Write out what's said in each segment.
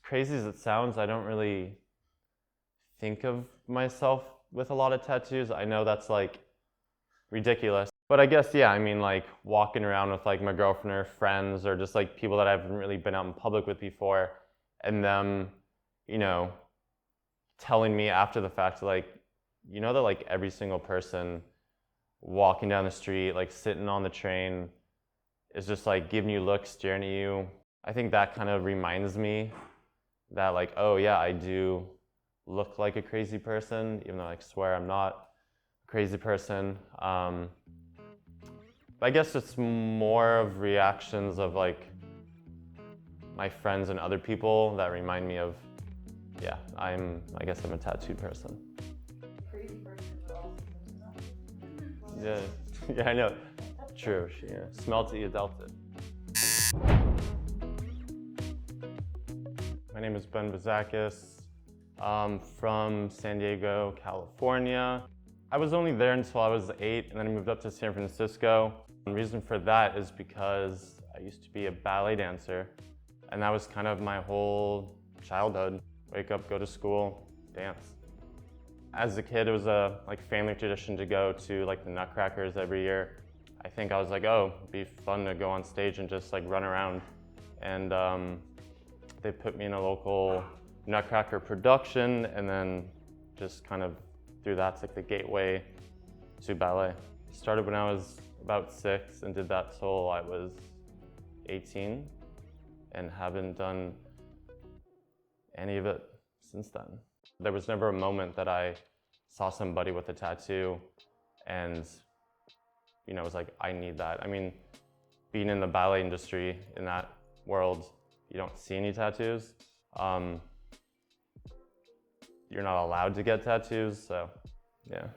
crazy as it sounds, I don't really think of myself with a lot of tattoos. I know that's like ridiculous. But I guess, yeah, I mean, like walking around with like my girlfriend or friends or just like people that I haven't really been out in public with before, and them, you know, telling me after the fact, like, you know that like every single person walking down the street, like sitting on the train, is just like giving you looks, staring at you. I think that kind of reminds me that like, oh yeah, I do look like a crazy person, even though I swear I'm not a crazy person. But I guess it's more of reactions of like my friends and other people that remind me of, yeah, I guess I'm a tattooed person. Crazy person, but also knows enough. Yeah, yeah, I know. True, yeah. Smell till you dealt it. My name is Ben Bazakis. I'm from San Diego, California. I was only there until I was 8, and then I moved up to San Francisco. The reason for that is because I used to be a ballet dancer, and that was kind of my whole childhood. Wake up, go to school, dance. As a kid, it was a family tradition to go to like the Nutcrackers every year. I think I was like, oh, it'd be fun to go on stage and just like run around. And they put me in a local Nutcracker production, and then just kind of through that's like the gateway to ballet. Started when I was about 6 and did that till I was 18, and haven't done any of it since then. There was never a moment that I saw somebody with a tattoo and, you know, was like, I need that. I mean, being in the ballet industry, in that world, you don't see any tattoos. You're not allowed to get tattoos, so yeah.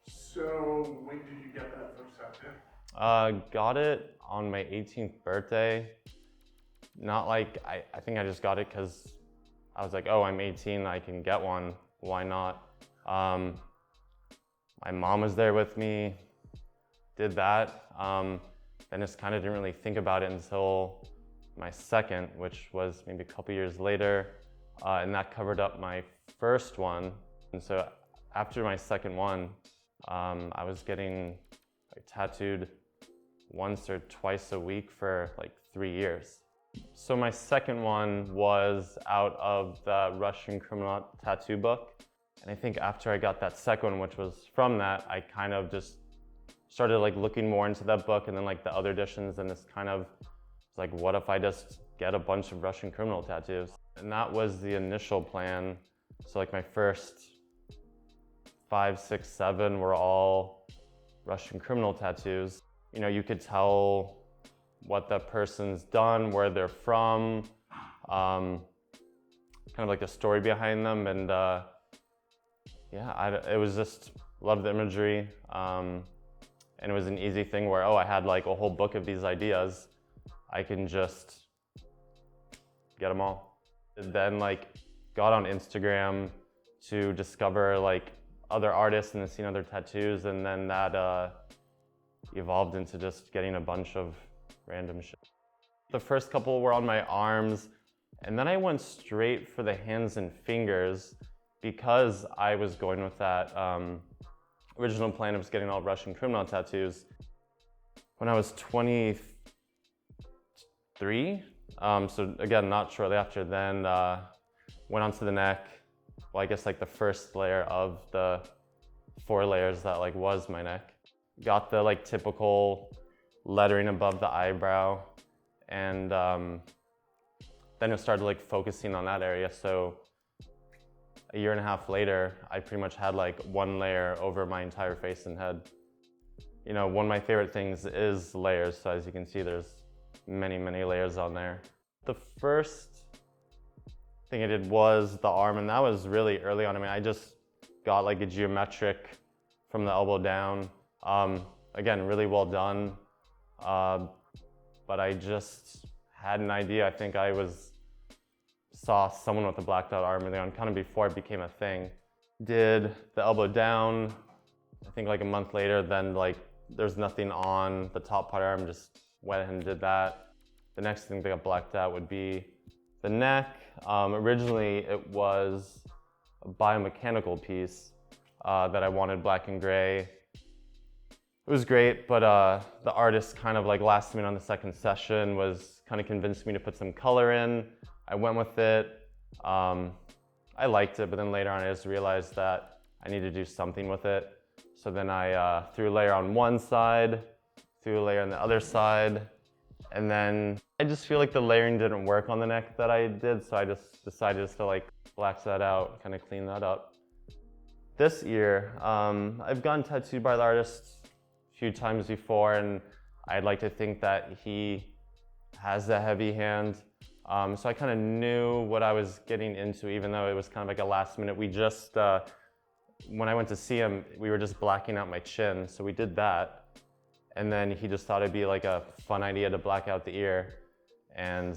So when did you get that first tattoo? Got it on my 18th birthday. Not like, I think I just got it because I was like, oh, I'm 18, I can get one, why not? My mom was there with me, did that. Then just kind of didn't really think about it until my second, which was maybe a couple years later, and that covered up my first one. And so after my second one, I was getting like tattooed once or twice a week for like 3 years. So my second one was out of the Russian criminal tattoo book. And I think after I got that second one, which was from that, I kind of just started like looking more into that book and then like the other editions, and this kind of like, what if I just get a bunch of Russian criminal tattoos? And that was the initial plan. So like my first 5, 6, 7 were all Russian criminal tattoos. You know, you could tell what that person's done, where they're from, kind of like the story behind them. And yeah, it was just, loved the imagery. And it was an easy thing where, oh, I had like a whole book of these ideas. I can just get them all. And then like got on Instagram to discover like other artists and seeing other tattoos, and then that evolved into just getting a bunch of random shit. The first couple were on my arms, and then I went straight for the hands and fingers because I was going with that original plan of just getting all Russian criminal tattoos. When I was 23, so again, not shortly after then, went onto the neck. Well, I guess like the first layer of the 4 layers that like was my neck. Got the like typical lettering above the eyebrow, and then it started like focusing on that area. So a year and a half later, I pretty much had like 1 layer over my entire face and head. You know, one of my favorite things is layers. So as you can see, there's many, many layers on there. The first thing I did was the arm, and that was really early on. I mean, I just got like a geometric from the elbow down. Again, really well done. But I just had an idea. I think I saw someone with a blacked out arm early on, kind of before it became a thing. Did the elbow down, I think like a month later, then like there's nothing on the top part of the arm, just went ahead and did that. The next thing that got blacked out would be The neck, originally it was a biomechanical piece that I wanted black and gray. It was great, but the artist kind of like last minute on the second session was kind of convinced me to put some color in. I went with it. I liked it, but then later on I just realized that I need to do something with it. So then I threw a layer on one side, threw a layer on the other side, and then I just feel like the layering didn't work on the neck that I did, so I just decided just to like black that out, kind of clean that up. This year, I've gotten tattooed by the artist a few times before, and I'd like to think that he has a heavy hand. So I kind of knew what I was getting into, even though it was kind of like a last minute. We just, when I went to see him, we were just blacking out my chin, so we did that. And then he just thought it'd be like a fun idea to black out the ear. And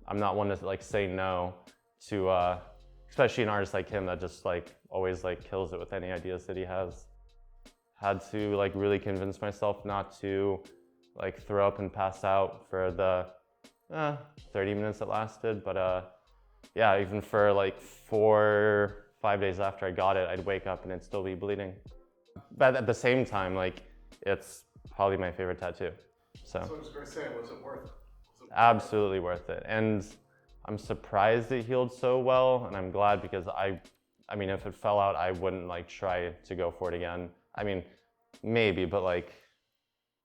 I'm not one to like say no to, especially an artist like him that just like always like kills it with any ideas that he has. Had to like really convince myself not to like throw up and pass out for the 30 minutes it lasted. But yeah, even for like 4-5 days after I got it, I'd wake up and it'd still be bleeding. But at the same time, like it's probably my favorite tattoo. So I was going to say, was it worth it? Absolutely worth it. And I'm surprised it healed so well, and I'm glad because I mean, if it fell out, I wouldn't like try to go for it again. I mean, maybe, but like,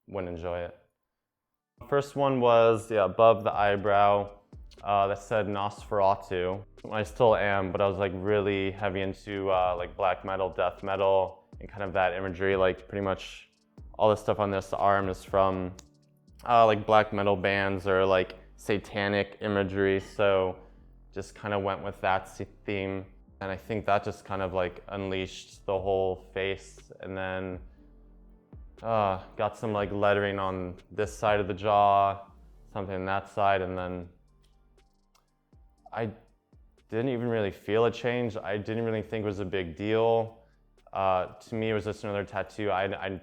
wouldn't enjoy it. First one was above the eyebrow that said Nosferatu. I still am, but I was like really heavy into like black metal, death metal, and kind of that imagery. Like pretty much all the stuff on this arm is from like black metal bands or like satanic imagery. So just kind of went with that theme. And I think that just kind of like unleashed the whole face. And then got some like lettering on this side of the jaw, something on that side. And then I didn't even really feel a change. I didn't really think it was a big deal. To me, it was just another tattoo. I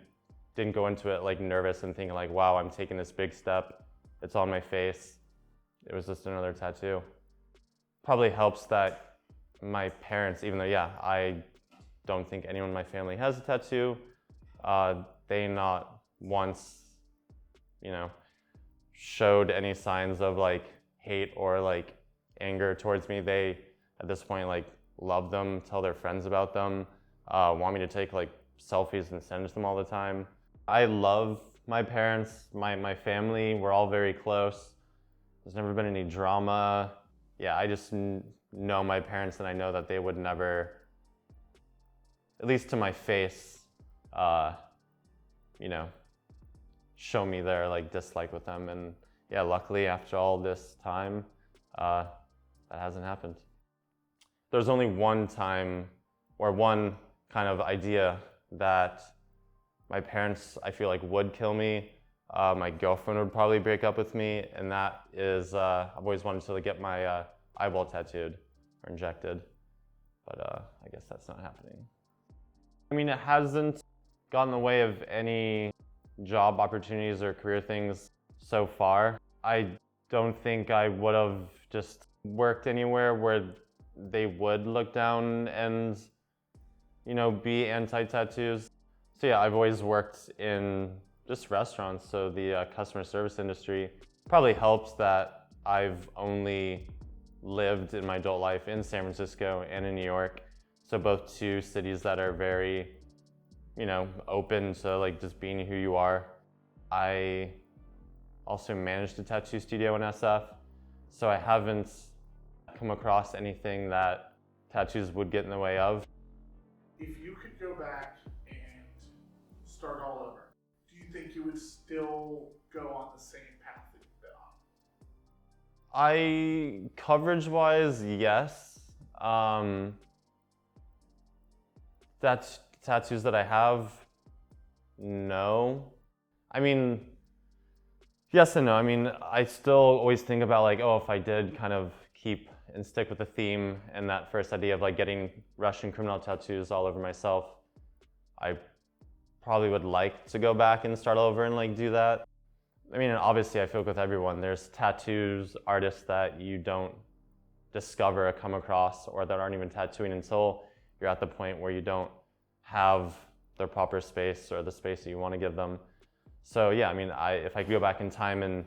didn't go into it like nervous and thinking like, wow, I'm taking this big step. It's on my face. It was just another tattoo. Probably helps that my parents, even though, I don't think anyone in my family has a tattoo, they not once, showed any signs of like hate or like anger towards me. They, at this point, like love them, tell their friends about them, want me to take like selfies and send to them all the time. I love my parents, my family, we're all very close. There's never been any drama. Yeah, I just know my parents, and I know that they would never, at least to my face, show me their like dislike with them. And yeah, luckily after all this time, that hasn't happened. There's only one time or one kind of idea that my parents, I feel like, would kill me. My girlfriend would probably break up with me, and that is, I've always wanted to get my eyeball tattooed or injected, but I guess that's not happening. I mean, it hasn't gotten in the way of any job opportunities or career things so far. I don't think I would have just worked anywhere where they would look down and, be anti-tattoos. So yeah, I've always worked in just restaurants, so the customer service industry. Probably helps that I've only lived in my adult life in San Francisco and in New York. So both two cities that are very, open to like just being who you are. I also managed a tattoo studio in SF, so I haven't come across anything that tattoos would get in the way of. If you could go back and start all over, do you think you would still go on the same path that you've been on? Coverage-wise, yes. That's tattoos that I have, no. I mean, yes and no. I mean, I still always think about like, if I did kind of keep and stick with the theme and that first idea of like getting Russian criminal tattoos all over myself, I probably would like to go back and start over and like do that. I mean, obviously I feel like with everyone, there's tattoos artists that you don't discover or come across, or that aren't even tattooing until you're at the point where you don't have their proper space or the space that you want to give them. So yeah, I mean, if I could go back in time and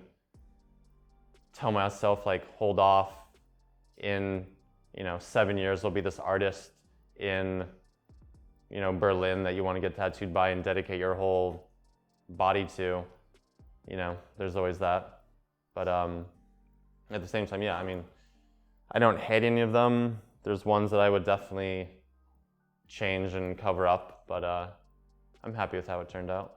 tell myself like, hold off, in 7 years there'll be this artist in Berlin that you want to get tattooed by and dedicate your whole body to, there's always that. But at the same time, yeah, I mean, I don't hate any of them. There's ones that I would definitely change and cover up, but I'm happy with how it turned out.